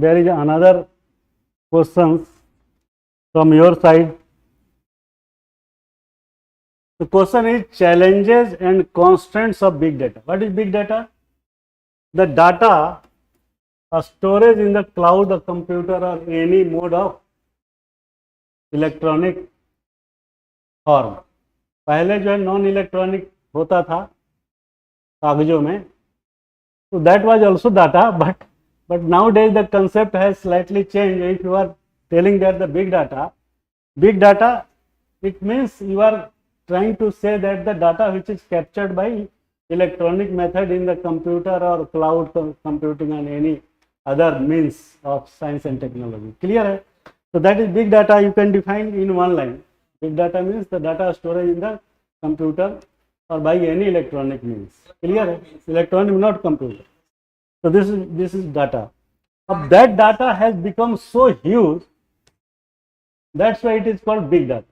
there is another questions from your side. The question is challenges and constraints of big data. What is big data? The data storage in the cloud, a computer or any mode of electronic form. पहले जो है non electronic होता था कागजों में, तो that was also data, but now days the concept has slightly change. If you are telling that the big data it means you are trying to say that the data which is captured by electronic method in the computer or cloud computing and any other means of science and technology. Clear hai? So that is big data. You can define in one line. Big data means the data storage in the computer or by any electronic means. Clear hai? Electronic, not computer. So this is data. Now that data has become so huge, that's why it is called big data.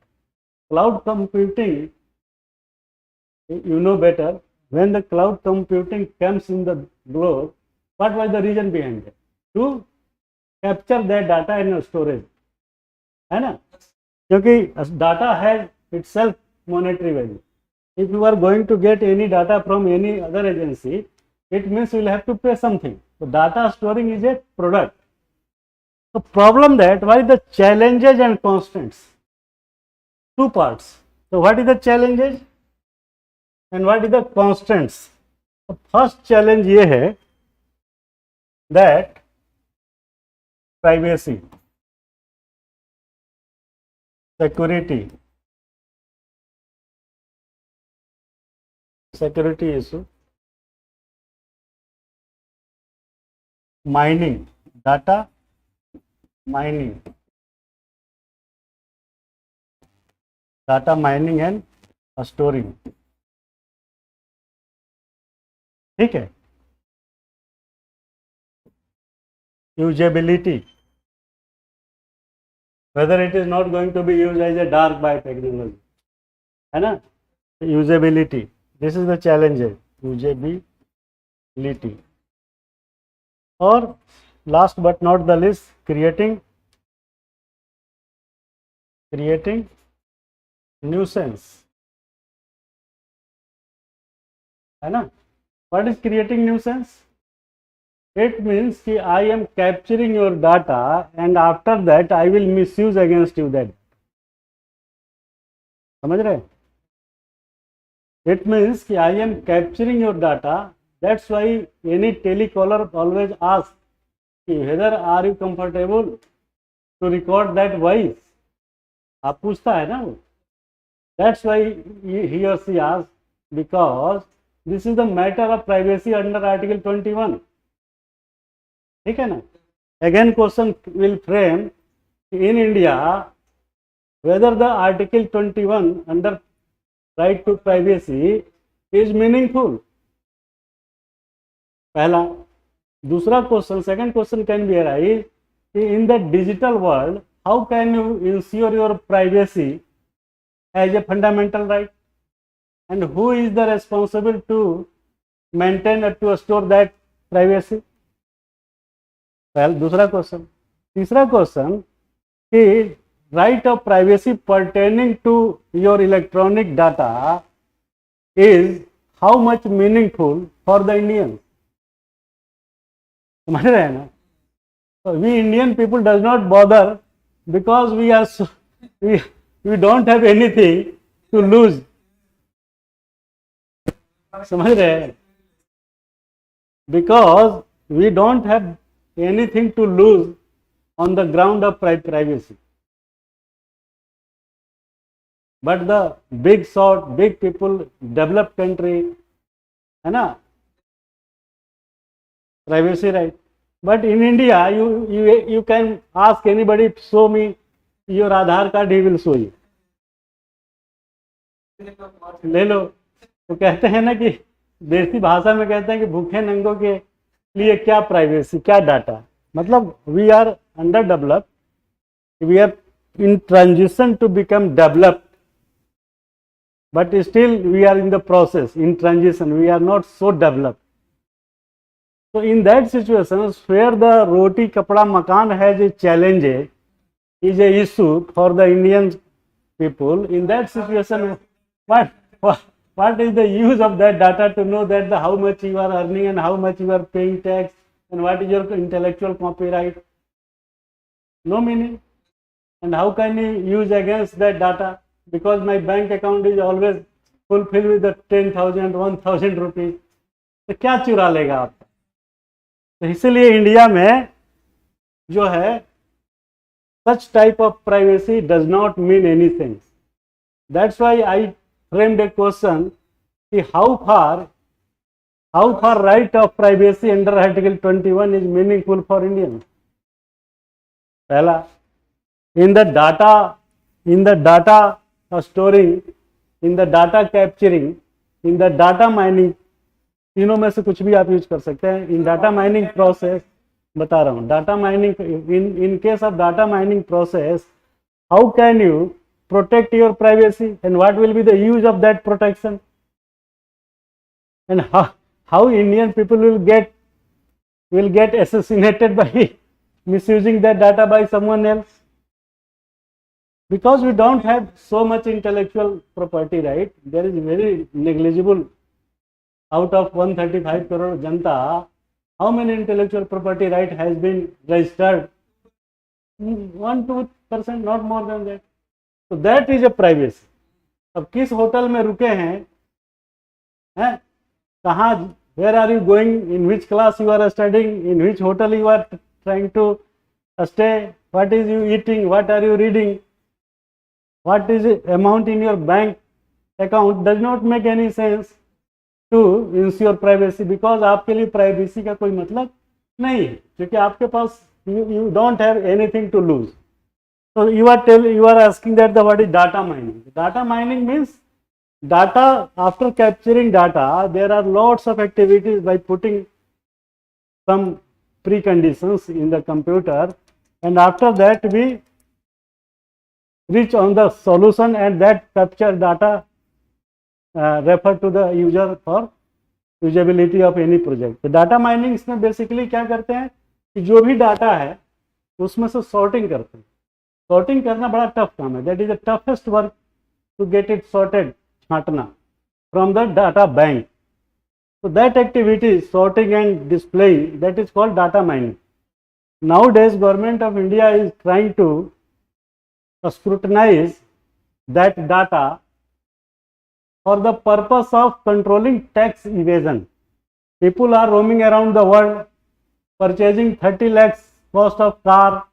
Cloud computing, you know better, when the cloud computing comes in the globe, what was the reason behind it? To capture that data in storage, है ना? क्योंकि data has itself monetary value. If you are going to get any data from any other agency, it means you will have to pay something. So data storing is a product. The problem that what is the challenges and constraints? Two parts. So what is the challenges and what is the constraints? The first challenge ये है that privacy, security issue, mining, data mining, and storing. ठीक है. Usability, whether it is not going to be used as a dark by technology, है ना? Usability, this is the challenge. Usability. Or last but not the least, creating nuisance, है ना? What is creating nuisance? It means कि I am capturing your data and after that I will misuse against you that. समझ रहे? It means कि I am capturing your data. That's why any telecaller always asks whether are you comfortable to record that voice. आप पूछता है ना वो. That's why he or she asks, because this is the matter of privacy under Article 21. ठीक है ना? Again question will frame in India whether the Article 21 under right to privacy is meaningful. पहला. दूसरा question, second question can be arise in the digital world, how can you ensure your privacy as a fundamental right, and who is the responsible to maintain or to store that privacy? Well, दूसरा question. तीसरा question कि right of privacy pertaining to your electronic data is how much meaningful for the Indians? समझ रहे हैं ना? So we Indian people does not bother because we are we don't have anything to lose. समझ रहे हैं? Because we don't have anything to lose on the ground of privacy. But the big people, developed country, है ना? Privacy right. But in India, you can ask anybody, show me your Aadhaar card, he will show you. ले लो. तो कहते हैं ना कि देसी भाषा में कहते हैं कि भूखे नंगों के लिए क्या प्राइवेसी, क्या डाटा. मतलब we are under developed, we are in transition to become developed, but still we are in the process, in transition. We are not so developed. So in that situation, where the roti kapda makan has a challenge, is a issue for the Indian people. In that situation, what what is the use of that data to know that how much you are earning and how much you are paying tax and what is your intellectual copyright? No meaning. And how can you use against that data? Because my bank account is always fulfilled with the 10,000, 1,000 rupees. तो क्या चुरा लेगा आप? तो इसलिए India में जो है such type of privacy does not mean anything. That's why I framed a question: how far right of privacy under Article 21 is meaningful for Indians? पहला, in the data storing, in the data capturing, in the data mining, तीनों में से कुछ भी आप use कर सकते हैं. इन डाटा माइनिंग प्रोसेस बता रहा हूँ, data mining, in case of data mining process, how can you protect your privacy and what will be the use of that protection, and how Indian people will get assassinated by misusing that data by someone else, because we don't have so much intellectual property right. There is very negligible out of 135 crore janta. How many intellectual property right has been registered? 1-2%, not more than that. So that is a privacy. अब किस hotel में रुके हैं, कहाँ, where are you going, in which class you are studying, in which hotel you are trying to stay, what is you eating, what are you reading, what is the amount in your bank account, does not make any sense to ensure privacy, because आपके लिए privacy का कोई मतलब नहीं है, क्योंकि आपके पास you don't have anything to lose. So you are asking that what is data mining? Data mining means data, after capturing data, there are lots of activities by putting some preconditions in the computer, and after that we reach on the solution, and that capture data refer to the user for usability of any project. तो data mining इसमें basically क्या करते हैं कि जो भी data है उसमें से सॉर्टिंग करते हैं. सॉर्टिंग करना बड़ा टफ काम है. That is the toughest work to get it sorted, छांटना from the data bank. So that activity, sorting and displaying, that is called data mining. Nowadays government of India is trying to scrutinize that data for the purpose of controlling tax evasion. People are roaming around the world, purchasing 30 lakhs cost of car,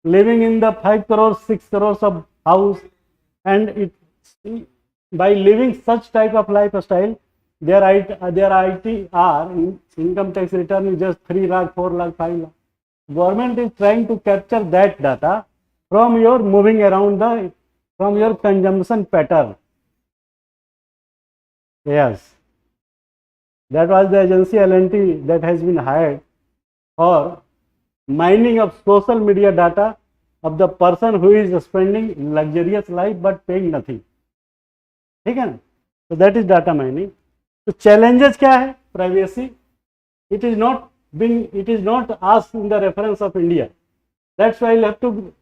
living in the 5 crores, 6 crores of house, and by living such type of lifestyle, their ITR, income tax return, is just 3 lakh, 4 lakh, 5 lakh. Government is trying to capture that data from your moving around from your consumption pattern. Yes, that was the agency L&T that has been hired for mining of social media data of the person who is spending luxurious life but paying nothing. ठीक है ना? So that is data mining. तो challenges क्या है? Privacy. It is not asked in the reference of India. That's why you have to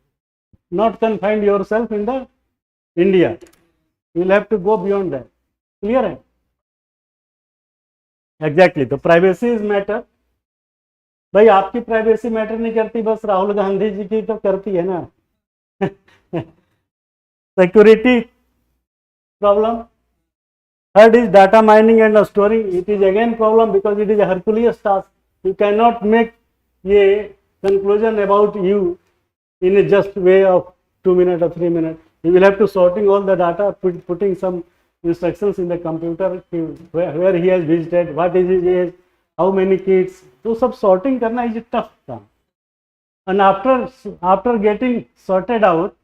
not confine yourself in the India. You will have to go beyond that. Clear है? Exactly. तो privacy is matter. भाई आपकी privacy matter नहीं करती, बस राहुल गांधी जी की तो करती है ना. Security problem. Third is data mining and storing. It is again problem because it is a Herculean task. You cannot make a conclusion about you in a just way of 2 minutes or 3 minutes. You will have to sorting all the data, putting some instructions in the computer where he has visited, what is his age, how many kids. तो सब sorting करना is a tough काम. And after getting sorted out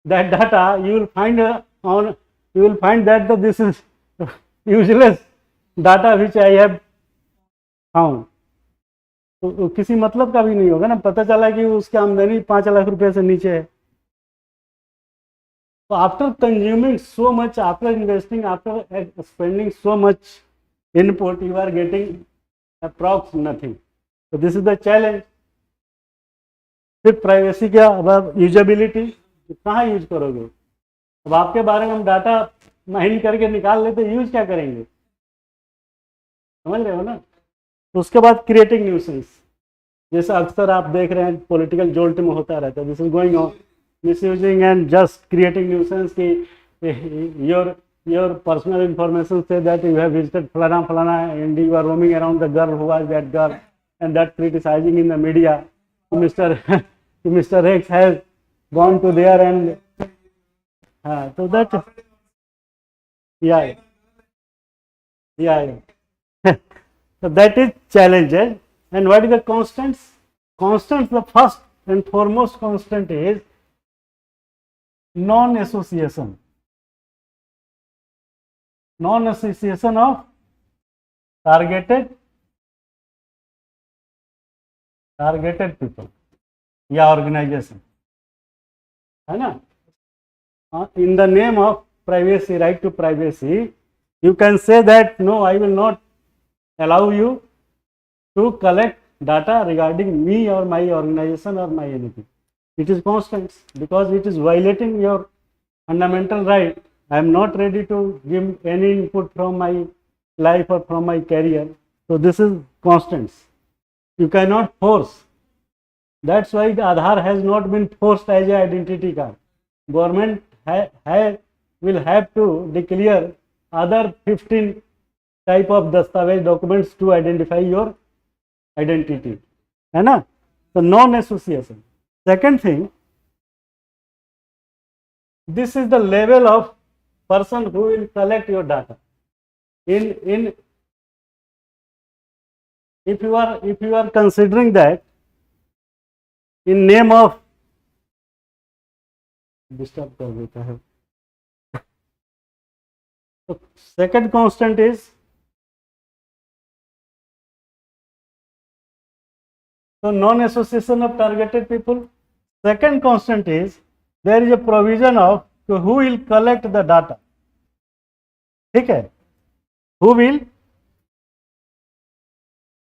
that data, you will find that this is useless data which I have found. तो किसी मतलब का भी नहीं होगा ना. पता चला कि उसकी आमदनी 5 लाख रुपए से नीचे है. So after consuming so much, after investing, after spending so much input, you are getting approx nothing. तो दिस इज द चैलेंज. फिर प्राइवेसी क्या, अब यूजेबिलिटी कहाँ यूज करोगे. अब आपके बारे में हम डाटा माइन करके निकाल लेते, यूज क्या करेंगे, समझ रहे हो ना. तो उसके बाद क्रिएटिंग न्यूसेंस, जैसे अक्सर आप देख रहे हैं पॉलिटिकल जोल्ट में होता रहता है, this is going on misusing and just creating nuisance की योर पर्सनल इंफॉर्मेशन से दैट यू हैव विजिटेड फलाना फलाना and you are roaming around the girl who was that girl and that criticising in the media. Mister X has gone to there and so that yeah so that is challenges. And what is the constants? The first and foremost constant is non-association of targeted people या organization, है ना. In the name of privacy, right to privacy, you can say that no, I will not allow you to collect data regarding me or my organization or my anything. It is constant because it is violating your fundamental right. I am not ready to give any input from my life or from my career. So this is constants. You cannot force. That's why the Aadhaar has not been forced as an identity card. Government will have to declare other 15 type of दस्तावेज documents to identify your identity, है ना. So non association. Second thing, this is the level of person who will collect your data. In if you are considering that in name of disturb कर देता है. तो second constant is so non-association of targeted people. Second constant is there is a provision of who will collect the data. ठीक है, who will,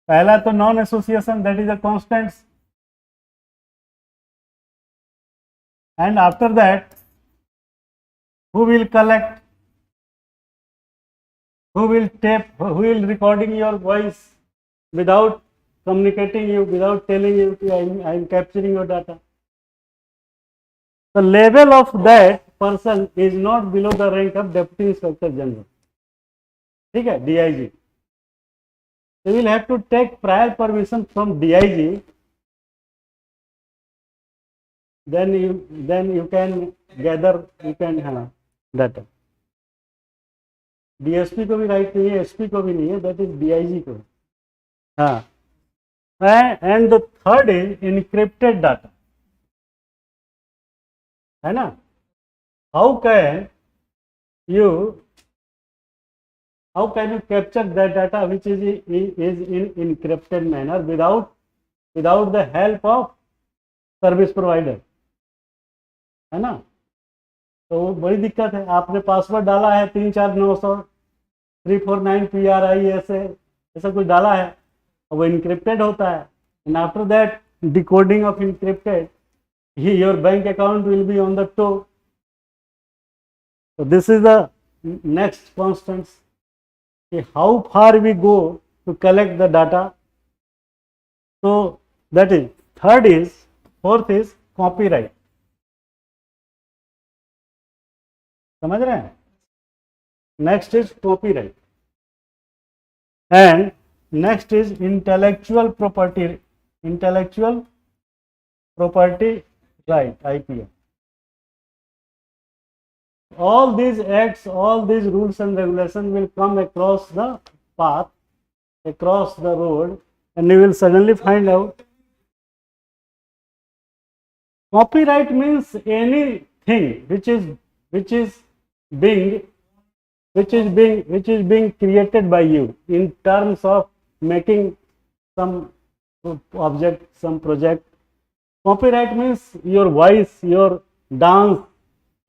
पहला तो non-association, that is a constant, and after that who will collect, who will tape, who will recording your voice without communicating you, without telling you I am capturing your data. The level of that person is not below the rank of Deputy Inspector General. ठीक है, DIG. You will have to take prior permission from DIG. Then you can gather, you can have data. DSP को भी right नहीं है, SP को भी नहीं है, that is DIG को. हाँ. And the third is encrypted data, है ना. How can you capture that data which is in encrypted manner without the help of service provider, है ना. तो वो बड़ी दिक्कत है. आपने पासवर्ड डाला है 34900 349 PRI ऐसा कुछ डाला है, वो इनक्रिप्टेड होता है. And after that decoding of encrypted, your bank account will be on the toe. So this is the next constants. How far we go to collect the data. So that is third is, fourth is copyright. समझ रहे हैं? Next is copyright, and next is intellectual property right, IPR. All these acts, all these rules and regulations will come across the path, across the road, and you will suddenly find out copyright means anything which is being created by you in terms of making some object, some project. Copyright means your voice, your dance,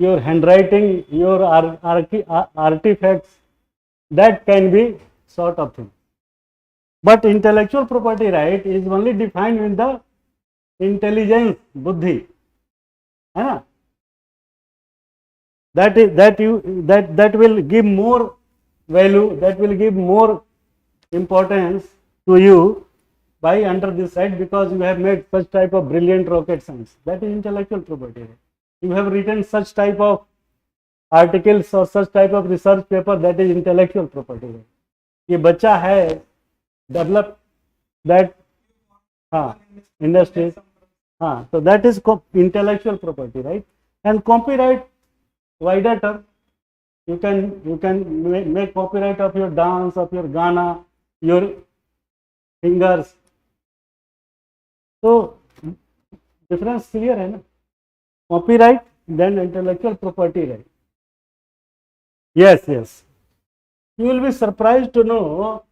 your handwriting, your artifacts, that can be sort of thing. But intellectual property right is only defined with the intelligence, बुद्धि, है ना? That will give more value, that will give more importance to you by under this side, because you have made such type of brilliant rocket science. That is intellectual property right. You have written such type of articles or such type of research paper, that is intellectual property right. ये बच्चा है develop that industry, so that is intellectual property right. And copyright, wider term, you can make copyright of your dance, of your Gana, your fingers. So difference clear है ना? Copyright then intellectual property right. Yes, you will be surprised to know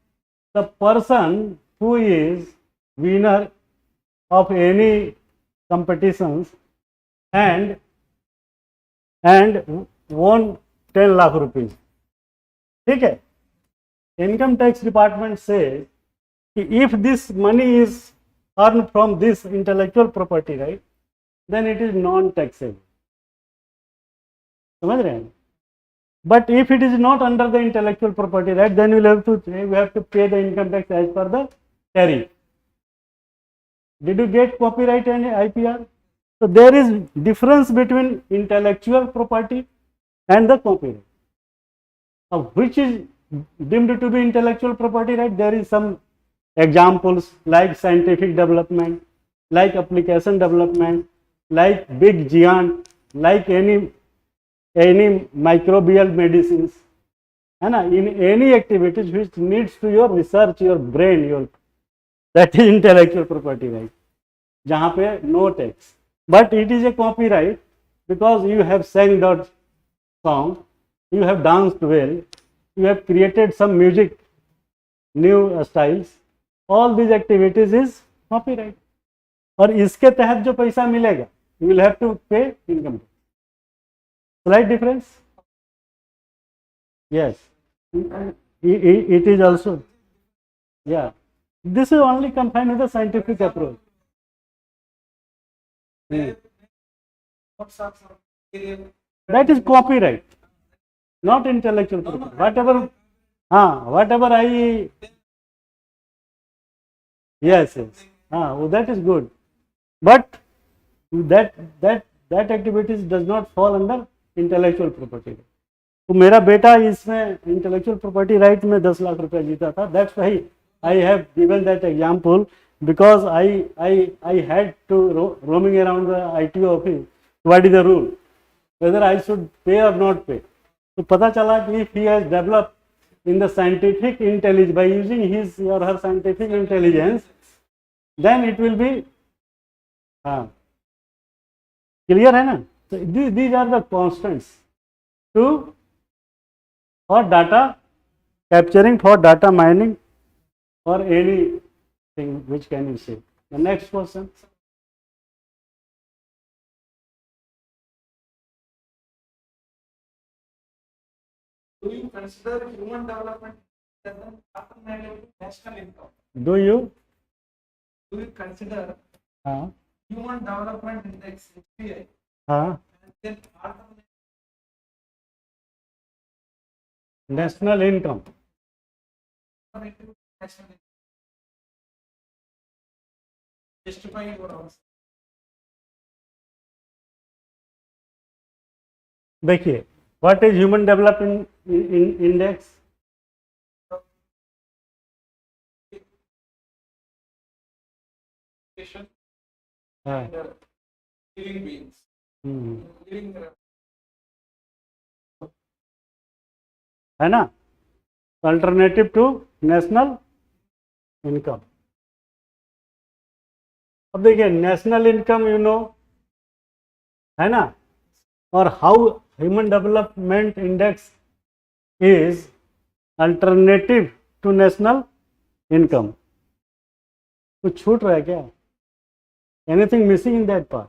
the person who is winner of any competitions and won 10 lakh rupees. ठीक है? Income tax department says if this money is earned from this intellectual property right, then it is non-taxable. समझ रहे हैं? But if it is not under the intellectual property right, then we have to pay the income tax as per the tariff. Did you get copyright and IPR? So there is difference between intellectual property and the copyright. Now, which is deemed to be intellectual property right? There is some examples like scientific development, like application development, like big giant, like any microbial medicines, है ना? In any activities which needs to your research, your brain, that is intellectual property right, जहाँ पे no tax. But it is a copyright because you have sang that song, you have danced well, you have created some music, new styles, all these activities is copyright. और इसके तहत जो पैसा मिलेगा, you will have to pay income tax. Slight difference? Yes. It is also, yeah. This is only confined with the scientific approach. That is copyright, not intellectual property. Whatever I, yes, that is good. But that activities does not fall under intellectual property. तो मेरा बेटा इसमें intellectual property right में 10 लाख रुपया जीता था. That's why I have given that example, because I had to roaming around the ITO office, what is the rule, whether I should pay और not pay. तो पता चला कि if he has developed in the scientific intelligence by using his और her scientific intelligence, then it will be clear है ना. So these are the constants for data capturing, for data mining, or anything which can you say. The next question. Do you consider human development as an alternative to national income? Do you consider human development index HPI? National income. Justify your answer. देखिए, what is human development index? And living beings. है ना, alternative to national income. अब देखिए national income है ना, और how human development index is alternative to national income. कुछ छूट रहा है क्या? Anything missing in that part?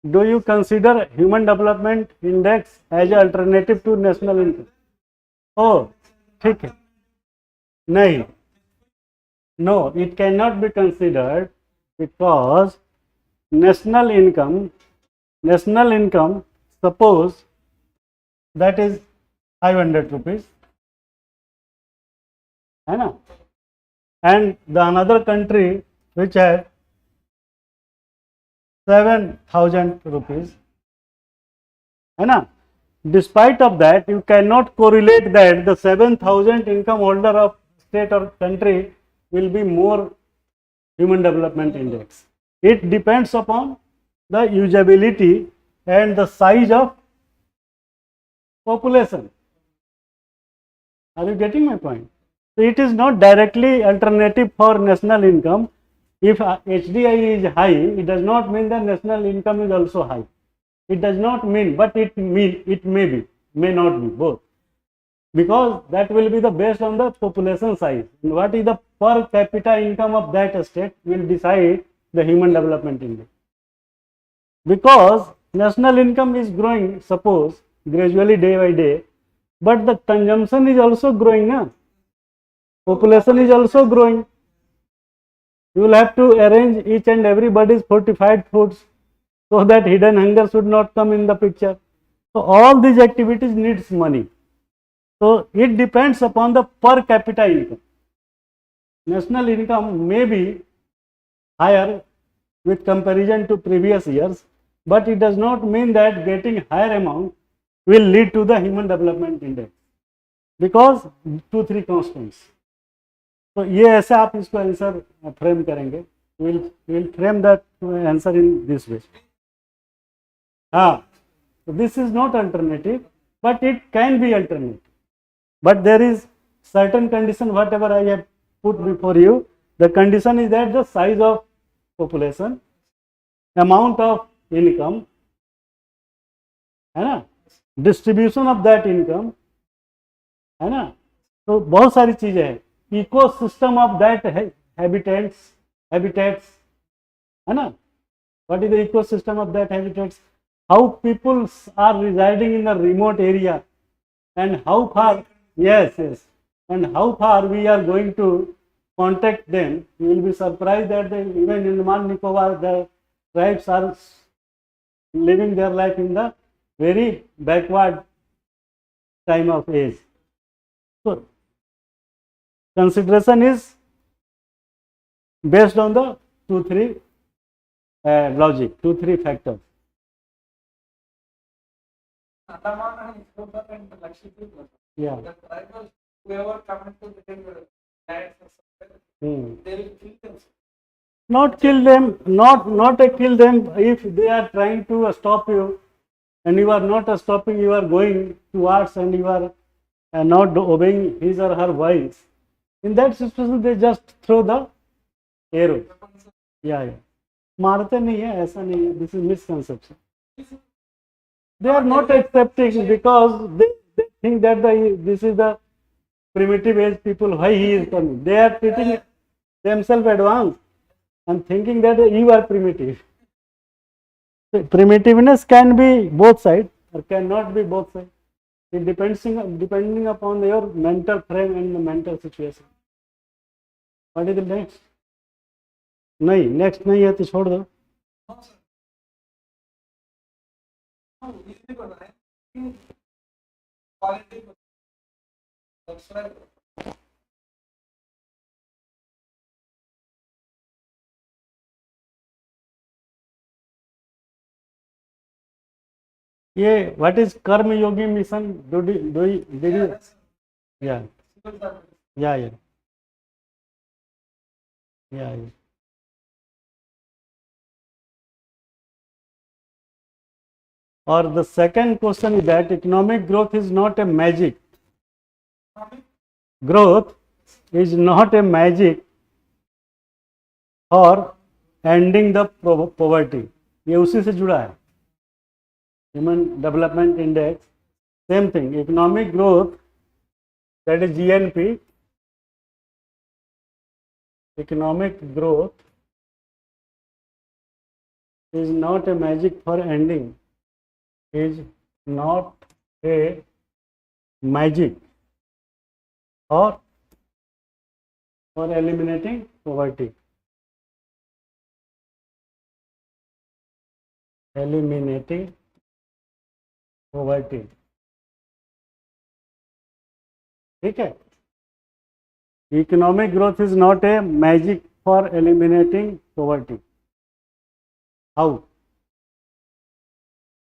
Do you consider human development index as an alternative to national income? Oh, ठीक है. नहीं, No, it cannot be considered because national income, suppose that is 500 rupees, है ना, and the another country which had 7,000 rupees, है ना. Despite of that, you cannot correlate that the 7,000 income holder of state or country will be more human development index. It depends upon the usability and the size of population. Are you getting my point? So it is not directly alternative for national income. If HDI is high, it does not mean that national income is also high. It does not mean, but it may be, may not be, both. Because that will be the based on the population size. And what is the per capita income of that state will decide the human development index. Because national income is growing, suppose, gradually day by day, but the consumption is also growing, na? Population is also growing. You will have to arrange each and everybody's fortified foods so that hidden hunger should not come in the picture. So all these activities needs money. So it depends upon the per capita income. National income may be higher with comparison to previous years, but it does not mean that getting higher amount will lead to the human development index, because 2-3 constants. तो ये ऐसे आप इसको answer frame करेंगे. Will frame that answer in this way. हाँ, this is not alternative, but it can be alternative. But there is certain condition, whatever I have put before you. The condition is that the size of population, amount of income, है ना, distribution of that income, है ना. तो बहुत सारी चीजें हैं. Ecosystem of that habitats, है ना. What is the ecosystem of that habitats? How people are residing in a remote area, and how far, yes, and how far we are going to contact them. You will be surprised that even in Andaman Nicobar, the tribes are living their life in the very backward time of age. So consideration is based on the 2-3 logic, 2-3 factors. Andaman and Nicobar and Lakshadweep. Yeah. The tribals, whoever comes to their lands, they will kill them. Not kill them, not kill them. If they are trying to stop you and you are not stopping, you are going towards and you are not obeying his or her voice. In that situation, they just throw the arrow. Yeah. मारते नहीं है, ऐसा नहीं है. This is misconception. They are not accepting because they think that this is the primitive age people, why he is coming. They are treating themselves advanced and thinking that you are primitive. So primitiveness can be both sides or cannot be both sides. It depending upon your mental frame and the mental situation. What is the next? नहीं, next नहीं है तो छोड़ दो. Easily pata hai. Quality. That's right. ये what is कर्म योगी mission? Did you? Yeah. Or the second question is that economic growth is not a magic. Growth is not a magic for ending the poverty. ये उसी से जुड़ा है. Human Development Index, same thing. Economic growth, that is GNP. Economic growth is not a magic for ending. Is not a magic or for eliminating poverty. Eliminating poverty. ठीक है. Economic growth is not a magic for eliminating poverty. How?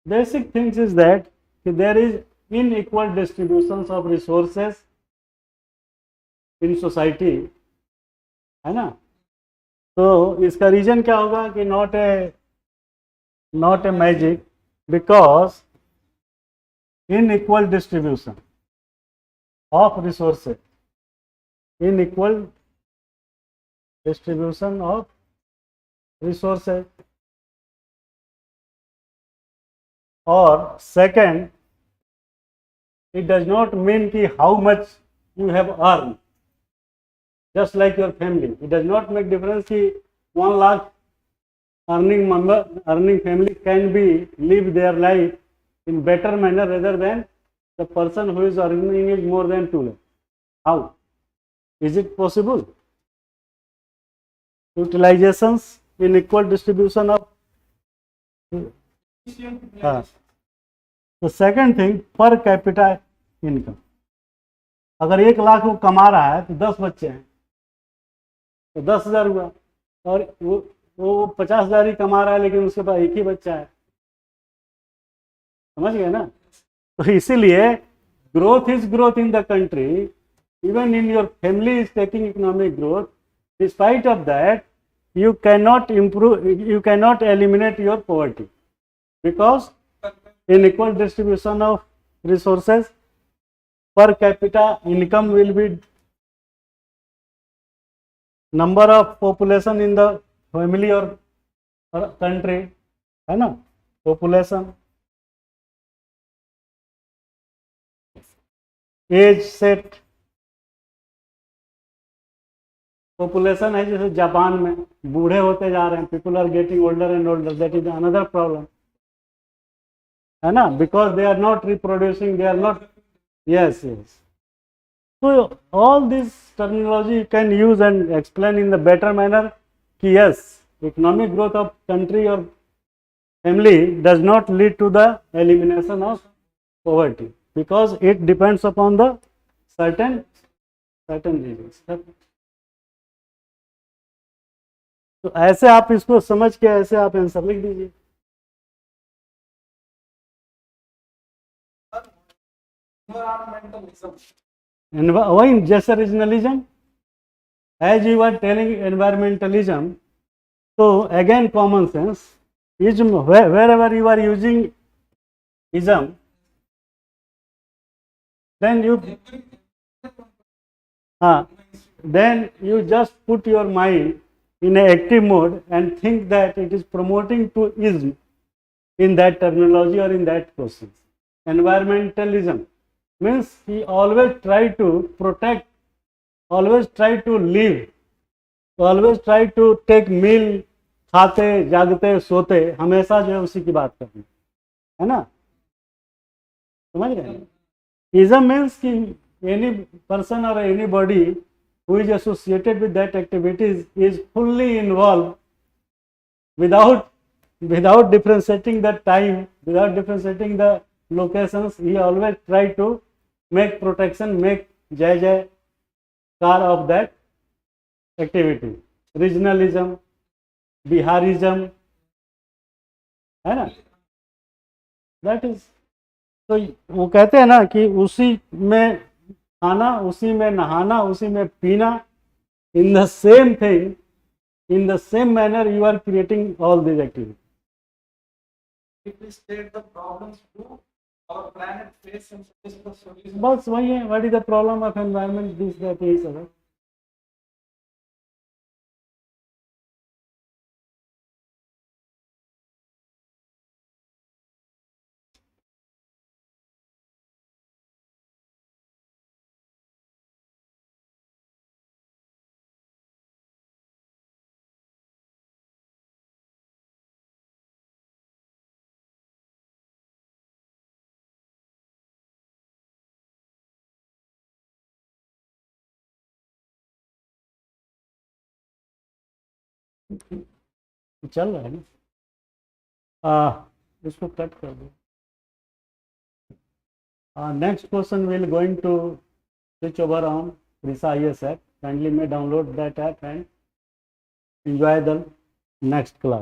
Basic things is that there is unequal distributions of resources in society, है ना. तो इसका reason क्या होगा कि not a magic, because unequal distribution of resources, unequal distribution of resources, or second, it does not mean कि how much you have earned, just like your family. It does not make difference कि 1 lakh earning family can be live their life in better manner rather than the person who is earning is more than 2 lakh. How is it possible? Utilizations in equal distribution of the second thing, per capita income. अगर 1 लाख वो कमा रहा है तो 10 बच्चे हैं तो 10,000 हुआ, और वो 50,000 ही कमा रहा है लेकिन उसके पास एक ही बच्चा है. समझ गए ना. तो इसीलिए growth is growth in the country, even in your family is taking economic growth. Despite of that you cannot improve, you cannot eliminate your poverty, because in equal distribution of resources, per capita income will be number of population in the family or country, है ना. population, age set, population है जैसे Japan में बूढ़े होते जा रहे हैं, people are getting older and older, that is another problem, है ना, because they are not reproducing, they are not. Yes yes. तो all this terminology you can use and explain in the better manner कि yes, economic growth of country और family does not lead to the elimination of poverty, because it depends upon the certain reasons. तो ऐसे आप इसको समझ के ऐसे आप आंसर लिख दीजिए. वही जैसे regionalism, as you are telling environmentalism, तो again common sense is wherever you are using ism, then you then you just put your mind in an active mode and think that it is promoting to ism in that terminology or in that process. Environmentalism means he always try to protect, always try to live, always try to take meal, खाते जागते सोते हमेशा जो है उसी की बात करनी है ना. समझ रहे हैं. ism means कि any person or anybody who is associated with that activities is fully involved without differentiating the time, without differentiating the locations. He always try to make protection, make jai car of that activity. Regionalism, Biharism, है ना, that is. तो वो कहते हैं ना कि उसी में खाना, उसी में नहाना, उसी में पीना, in the same thing, in the same manner you are creating all these activities. If we state the problems to our planet face and suggest the solution. बस वही है. What is the problem of environment? This, that, is. चल रहा है ना, इसको cut कर दो. Next question we'll going to switch over on Prisha IAS app. Kindly may download that app and enjoy the next class.